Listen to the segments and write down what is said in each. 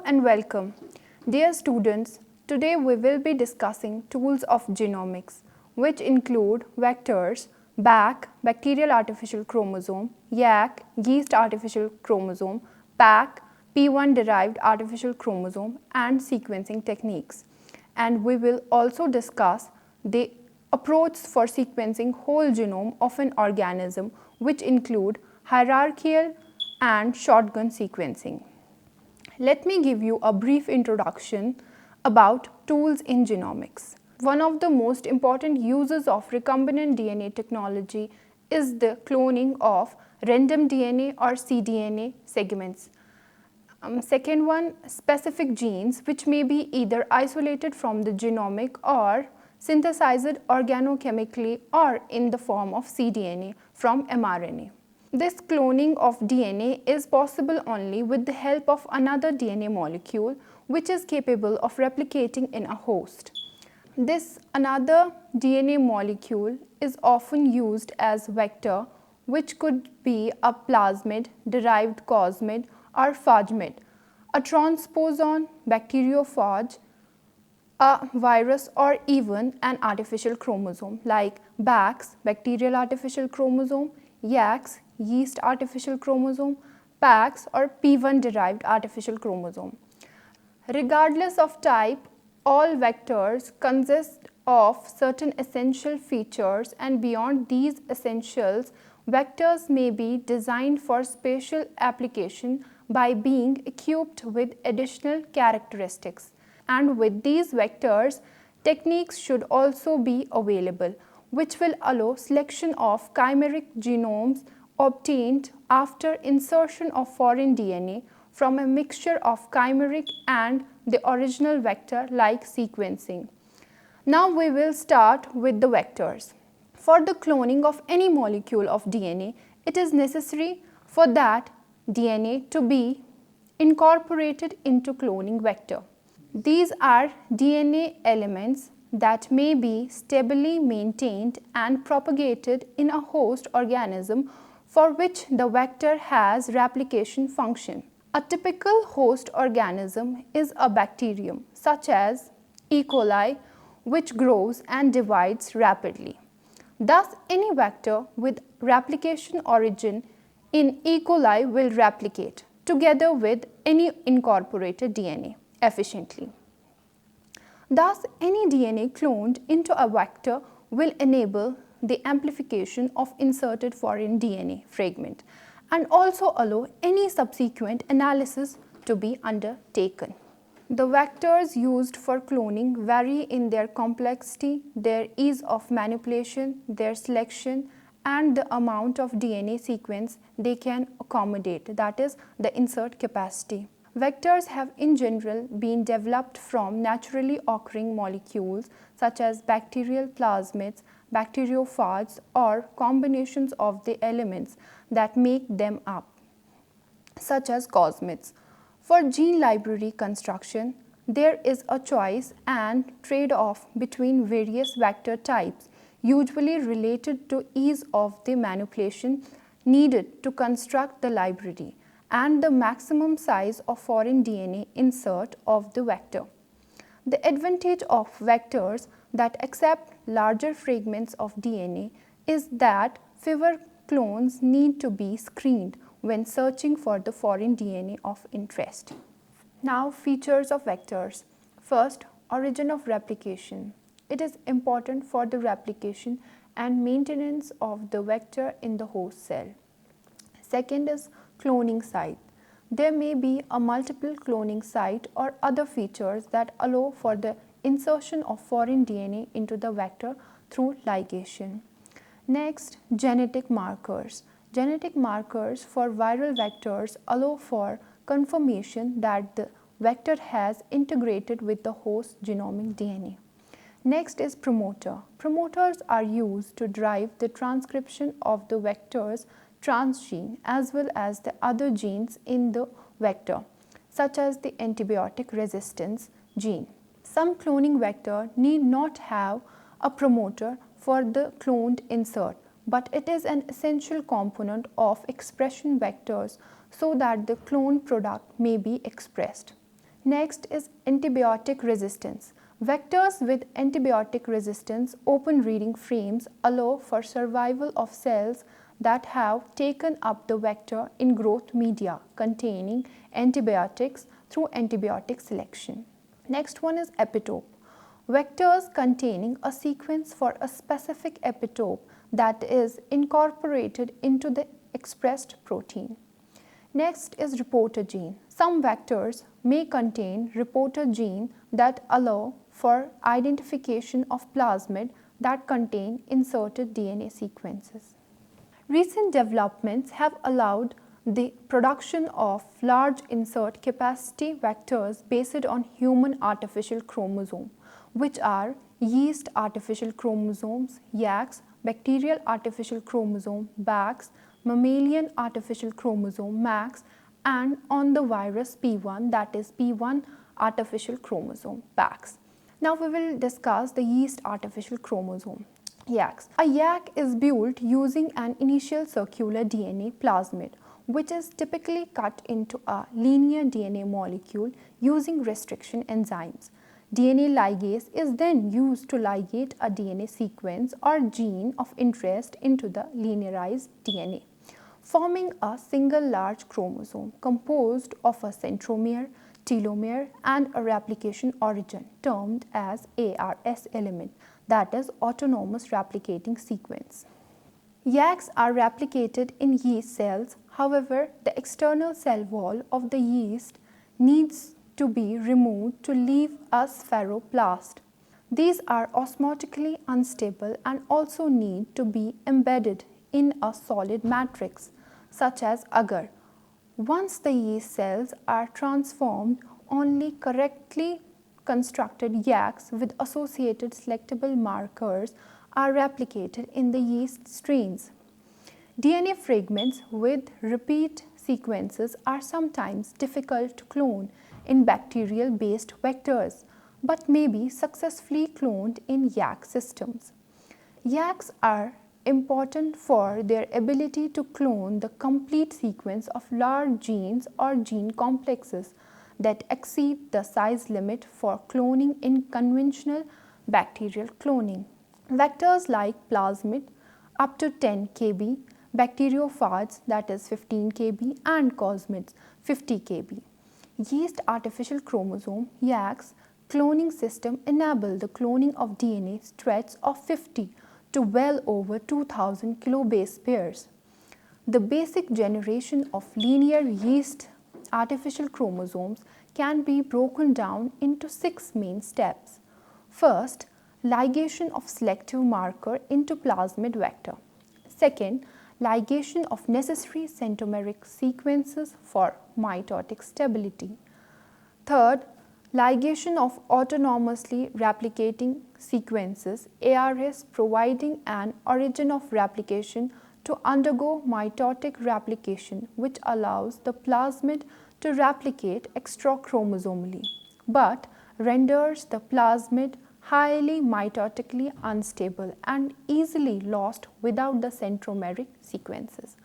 and welcome. Dear students, today we will be discussing tools of genomics, which include vectors, BAC, bacterial artificial chromosome, YAC, yeast artificial chromosome, PAC, P1 derived artificial chromosome, and sequencing techniques. And we will also discuss the approach for sequencing whole genome of an organism, which include hierarchical and shotgun sequencing. Let me give you a brief introduction about tools in genomics. One of the most important uses of recombinant DNA technology is the cloning of random DNA or cDNA segments. Second one, specific genes which may be either isolated from the genomic or synthesized organochemically or in the form of cDNA from mRNA. This cloning of DNA is possible only with the help of another DNA molecule which is capable of replicating in a host. This another DNA molecule is often used as vector, which could be a plasmid, derived cosmid or phagmid, a transposon, bacteriophage, a virus, or even an artificial chromosome like BACS, bacterial artificial chromosome, YACS, yeast artificial chromosome, PACS or P1 derived artificial chromosome. Regardless of type, all vectors consist of certain essential features, and beyond these essentials, vectors may be designed for special application by being equipped with additional characteristics. And with these vectors, techniques should also be available, which will allow selection of chimeric genomes obtained after insertion of foreign DNA from a mixture of chimeric and the original vector like sequencing. Now we will start with the vectors. For the cloning of any molecule of DNA, it is necessary for that DNA to be incorporated into cloning vector. These are DNA elements that may be stably maintained and propagated in a host organism for which the vector has replication function. A typical host organism is a bacterium such as E. coli, which grows and divides rapidly. Thus, any vector with replication origin in E. coli will replicate together with any incorporated DNA efficiently. Thus, any DNA cloned into a vector will enable the amplification of inserted foreign DNA fragment and also allow any subsequent analysis to be undertaken. The vectors used for cloning vary in their complexity, their ease of manipulation, their selection, and the amount of DNA sequence they can accommodate, that is, the insert capacity. Vectors have in general been developed from naturally occurring molecules such as bacterial plasmids, bacteriophages, or combinations of the elements that make them up, such as cosmids. For gene library construction, there is a choice and trade-off between various vector types, usually related to ease of the manipulation needed to construct the library and the maximum size of foreign DNA insert of the vector. The advantage of vectors that accept larger fragments of DNA is that fewer clones need to be screened when searching for the foreign DNA of interest. Now, features of vectors. First, origin of replication. It is important for the replication and maintenance of the vector in the host cell. Second is cloning site. There may be a multiple cloning site or other features that allow for the insertion of foreign DNA into the vector through ligation. Next, genetic markers. Genetic markers for viral vectors allow for confirmation that the vector has integrated with the host genomic DNA. Next is promoter. Promoters are used to drive the transcription of the vector's transgene as well as the other genes in the vector, such as the antibiotic resistance gene. Some cloning vector need not have a promoter for the cloned insert, but it is an essential component of expression vectors so that the cloned product may be expressed. Next is antibiotic resistance. Vectors with antibiotic resistance open reading frames allow for survival of cells that have taken up the vector in growth media containing antibiotics through antibiotic selection. Next one is epitope. Vectors containing a sequence for a specific epitope that is incorporated into the expressed protein. Next is reporter gene. Some vectors may contain reporter gene that allow for identification of plasmid that contain inserted DNA sequences. Recent developments have allowed the production of large insert capacity vectors based on human artificial chromosome, which are yeast artificial chromosomes, YACs, bacterial artificial chromosome, BACs, mammalian artificial chromosome, MACs, and on the virus P1, that is P1 artificial chromosome, BACs. Now we will discuss the yeast artificial chromosome, YACs. A YAC is built using an initial circular DNA plasmid, which is typically cut into a linear DNA molecule using restriction enzymes. DNA ligase is then used to ligate a DNA sequence or gene of interest into the linearized DNA, forming a single large chromosome composed of a centromere, telomere, and a replication origin termed as ARS element, that is autonomous replicating sequence. YACs are replicated in yeast cells. However, the external cell wall of the yeast needs to be removed to leave a spheroplast. These are osmotically unstable and also need to be embedded in a solid matrix such as agar. Once the yeast cells are transformed, only correctly constructed YACs with associated selectable markers are replicated in the yeast strains. DNA fragments with repeat sequences are sometimes difficult to clone in bacterial-based vectors, but may be successfully cloned in YAC systems. YACs are important for their ability to clone the complete sequence of large genes or gene complexes that exceed the size limit for cloning in conventional bacterial cloning. Vectors like plasmid up to 10 kb, bacteriophages that is 15 kb, and cosmids 50 kb. Yeast artificial chromosome YACs cloning system enable the cloning of DNA stretches of 50 to well over 2000 kilobase pairs. The basic generation of linear yeast artificial chromosomes can be broken down into 6 main steps. First, ligation of selective marker into plasmid vector. Second, ligation of necessary centromeric sequences for mitotic stability. Third, ligation of autonomously replicating sequences, ARS, providing an origin of replication to undergo mitotic replication, which allows the plasmid to replicate extrachromosomally, but renders the plasmid highly mitotically unstable and easily lost without the centromeric sequences.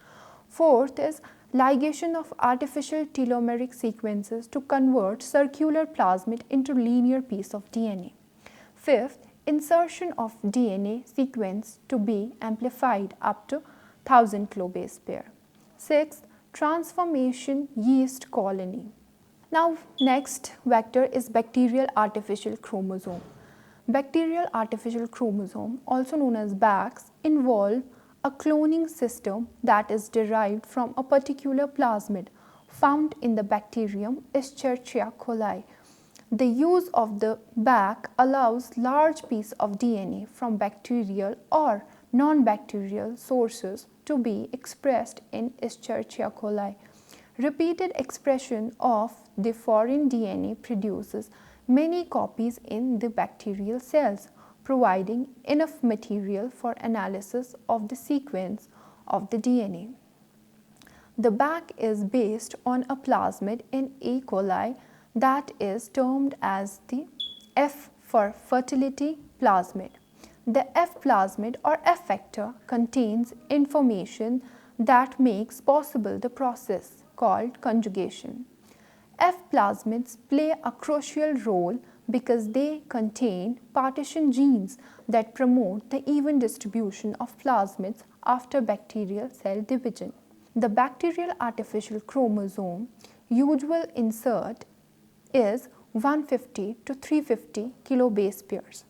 Fourth is ligation of artificial telomeric sequences to convert circular plasmid into linear piece of DNA. Fifth, insertion of DNA sequence to be amplified up to 1000 kilobase pair. Sixth, transformation yeast colony. Now next vector is bacterial artificial chromosome. Bacterial artificial chromosome, also known as BACs, involve a cloning system that is derived from a particular plasmid found in the bacterium Escherichia coli. The use of the BAC allows large piece of DNA from bacterial or non-bacterial sources to be expressed in Escherichia coli. Repeated expression of the foreign DNA produces many copies in the bacterial cells, providing enough material for analysis of the sequence of the DNA. The BAC is based on a plasmid in E. coli that is termed as the F for fertility plasmid. The F plasmid or F vector contains information that makes possible the process called conjugation. F plasmids play a crucial role because they contain partition genes that promote the even distribution of plasmids after bacterial cell division. The bacterial artificial chromosome usual insert is 150 to 350 kilobase pairs.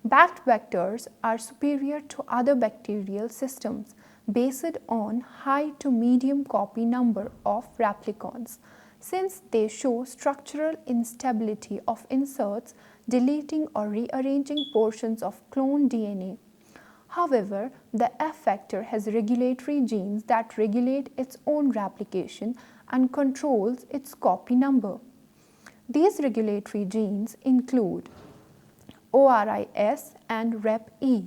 Backed vectors are superior to other bacterial systems based on high to medium copy number of replicons, since they show structural instability of inserts, deleting or rearranging portions of cloned DNA. However, the F vector has regulatory genes that regulate its own replication and controls its copy number. These regulatory genes include ORIS and REP-E,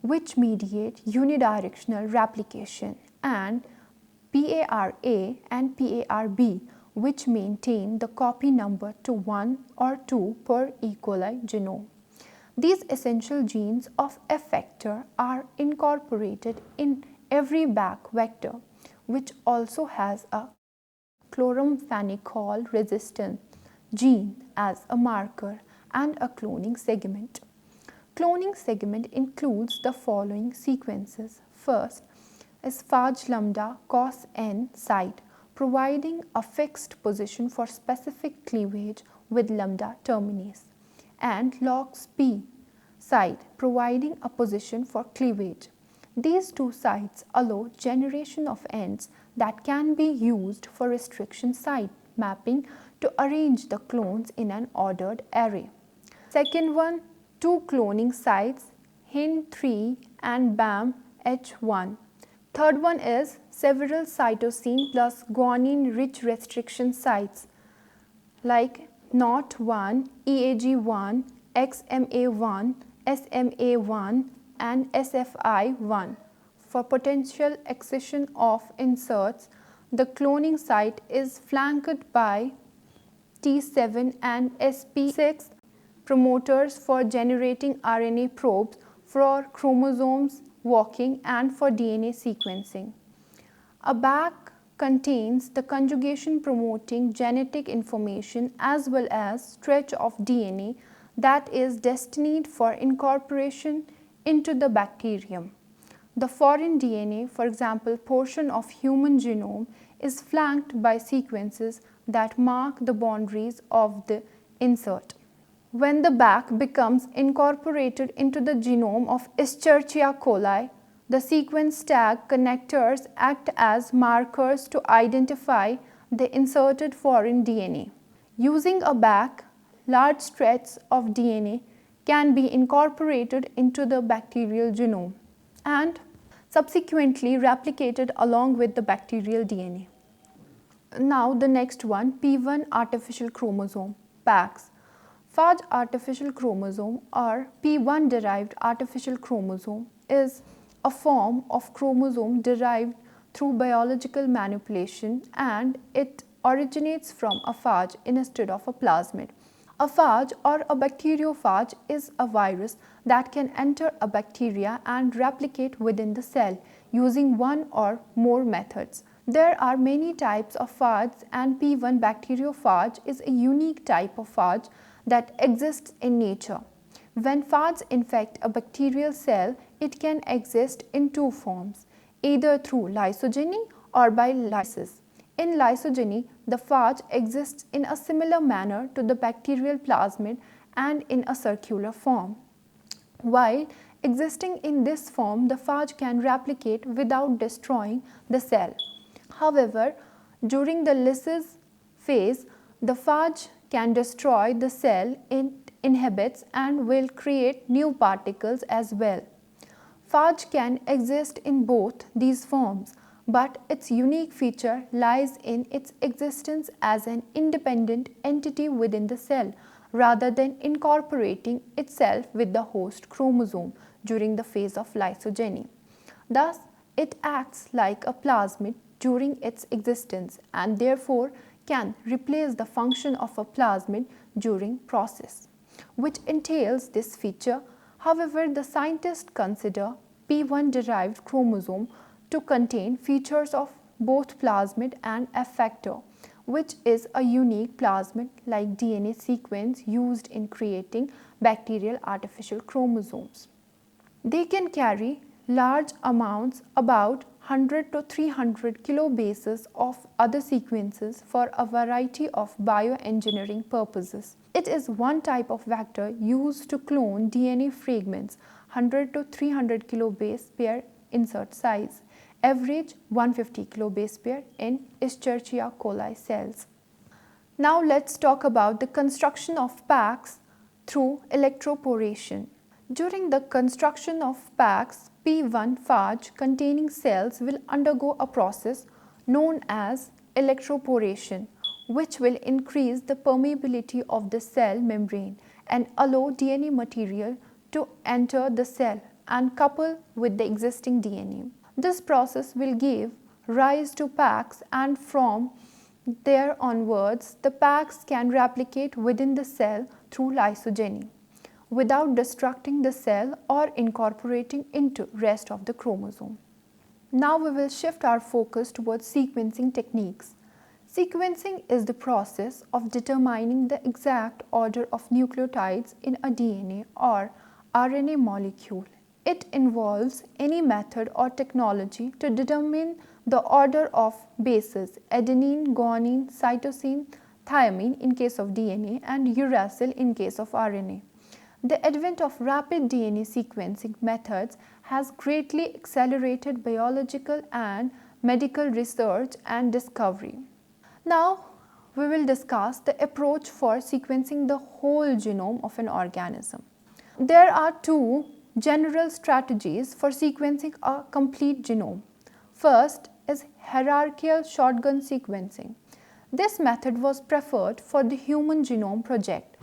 which mediate unidirectional replication, and PARA and PARB, which maintain the copy number to 1 or 2 per E. coli genome. These essential genes of F vector are incorporated in every Bac vector, which also has a chloramphenicol resistant gene as a marker and a cloning segment. Cloning segment includes the following sequences. First is Phage lambda cos n site, providing a fixed position for specific cleavage with lambda terminus, and lox p site, providing a position for cleavage. These two sites allow generation of ends that can be used for restriction site mapping to arrange the clones in an ordered array. Second one, two cloning sites, HIN3 and BAM-H1. Third one is several cytosine plus guanine rich restriction sites like NOT1, EAG1, XMA1, SMA1 and SFI1. For potential accession of inserts, the cloning site is flanked by T7 and SP6 promoters for generating RNA probes for chromosomes walking and for DNA sequencing. A Bac contains the conjugation promoting genetic information as well as stretch of DNA that is destined for incorporation into the bacterium. The foreign DNA, for example, portion of human genome, is flanked by sequences that mark the boundaries of the insert. When the Bac becomes incorporated into the genome of Escherichia coli, the sequence tag connectors act as markers to identify the inserted foreign DNA. Using a Bac, large stretches of DNA can be incorporated into the bacterial genome and subsequently replicated along with the bacterial DNA. Now the next one, P1 artificial chromosome, Bacs. Phage artificial chromosome or P1 derived artificial chromosome is a form of chromosome derived through biological manipulation, and it originates from a phage instead of a plasmid. A phage or a bacteriophage is a virus that can enter a bacteria and replicate within the cell using one or more methods. There are many types of phages, and P1 bacteriophage is a unique type of phage that exists in nature. When phages infect a bacterial cell, it can exist in two forms, either through lysogeny or by lysis. In lysogeny, the phage exists in a similar manner to the bacterial plasmid and in a circular form. While existing in this form, the phage can replicate without destroying the cell. However, during the lysis phase, the phage can destroy the cell, it inhibits and will create new particles as well. Phage can exist in both these forms, but its unique feature lies in its existence as an independent entity within the cell rather than incorporating itself with the host chromosome during the phase of lysogeny. Thus, it acts like a plasmid during its existence and therefore can replace the function of a plasmid during process, which entails this feature. However, the scientists consider P1 derived chromosome to contain features of both plasmid and F factor, which is a unique plasmid-like DNA sequence used in creating bacterial artificial chromosomes. They can carry large amounts, about 100 to 300 kilobases of other sequences for a variety of bioengineering purposes. It is one type of vector used to clone DNA fragments, 100 to 300 kilobase per insert size, average 150 kilobase pair in Escherichia coli cells. Now let's talk about the construction of Bacs through electroporation. During the construction of Bacs, P1 phage containing cells will undergo a process known as electroporation, which will increase the permeability of the cell membrane and allow DNA material to enter the cell and couple with the existing DNA. This process will give rise to Bacs, and from there onwards, the Bacs can replicate within the cell through lysogeny without destructing the cell or incorporating into rest of the chromosome. Now we will shift our focus towards sequencing techniques. Sequencing is the process of determining the exact order of nucleotides in a DNA or RNA molecule. It involves any method or technology to determine the order of bases adenine, guanine, cytosine, thymine in case of DNA, and uracil in case of RNA. The advent of rapid DNA sequencing methods has greatly accelerated biological and medical research and discovery. Now, we will discuss the approach for sequencing the whole genome of an organism. There are two general strategies for sequencing a complete genome. First is hierarchical shotgun sequencing. This method was preferred for the Human Genome Project.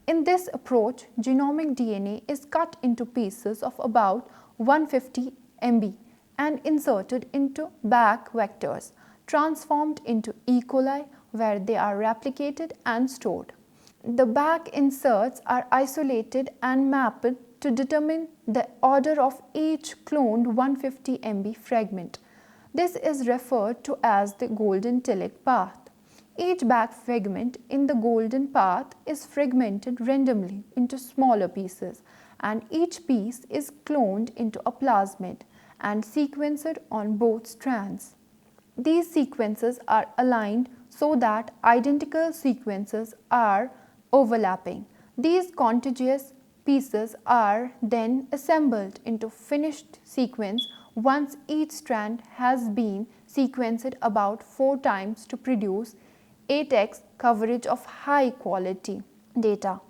In this approach, genomic DNA is cut into pieces of about 150 MB and inserted into Bac vectors, transformed into E. coli, where they are replicated and stored. The Bac inserts are isolated and mapped to determine the order of each cloned 150 MB fragment. This is referred to as the golden Tillich path. Each Bac fragment in the golden path is fragmented randomly into smaller pieces, and each piece is cloned into a plasmid and sequenced on both strands. These sequences are aligned so that identical sequences are overlapping. These contiguous pieces are then assembled into finished sequence once each strand has been sequenced about 4 times to produce 8x coverage of high quality data.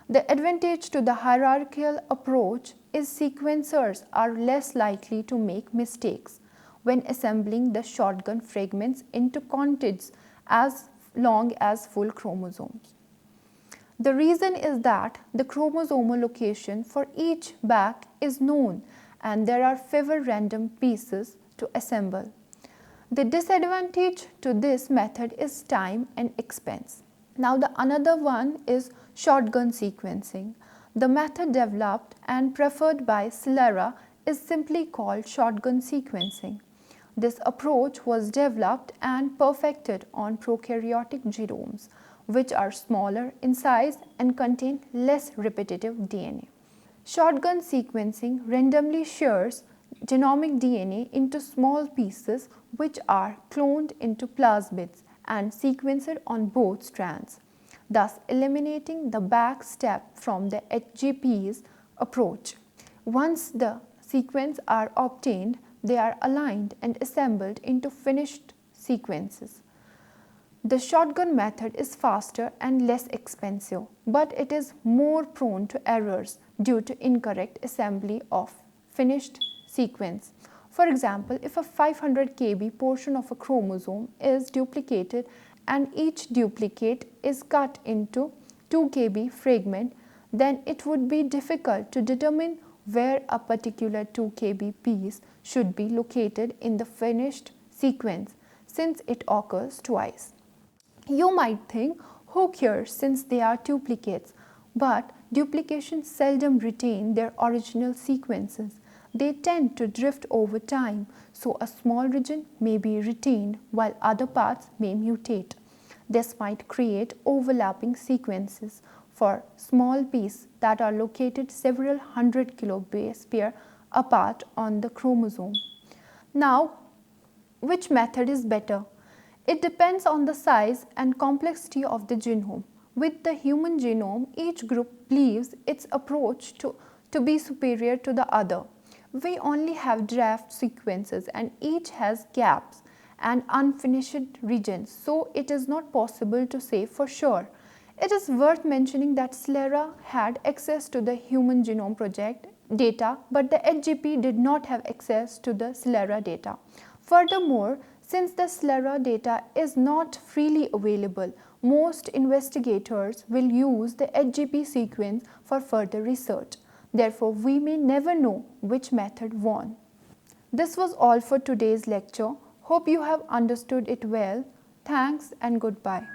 The advantage to the hierarchical approach is sequencers are less likely to make mistakes when assembling the shotgun fragments into contigs as long as full chromosomes. The reason is that the chromosomal location for each Bac is known and there are fewer random pieces to assemble. The disadvantage to this method is time and expense. Now the another one is shotgun sequencing. The method developed and preferred by Celera is simply called shotgun sequencing. This approach was developed and perfected on prokaryotic genomes, which are smaller in size and contain less repetitive DNA. Shotgun sequencing randomly shares genomic DNA into small pieces which are cloned into plasmids and sequenced on both strands, thus eliminating the back step from the HGP's approach. Once the sequences are obtained, they are aligned and assembled into finished sequences. The shotgun method is faster and less expensive, but it is more prone to errors due to incorrect assembly of finished sequence. For example, if a 500 kb portion of a chromosome is duplicated and each duplicate is cut into 2 kb fragment, then it would be difficult to determine where a particular 2 kb piece should be located in the finished sequence, since it occurs twice. You might think, who cares since they are duplicates? But duplications seldom retain their original sequences. They tend to drift over time, so a small region may be retained while other parts may mutate. This might create overlapping sequences for small pieces that are located several hundred kilobase pair apart on the chromosome. Now, which method is better? It depends on the size and complexity of the genome. With the human genome, each group believes its approach to be superior to the other. We only have draft sequences and each has gaps and unfinished regions, so it is not possible to say for sure. It is worth mentioning that Celera had access to the Human Genome Project data, but the HGP did not have access to the Celera data. Furthermore, since the Celera data is not freely available, most investigators will use the HGP sequence for further research. Therefore, we may never know which method won. This was all for today's lecture. Hope you have understood it well. Thanks and goodbye.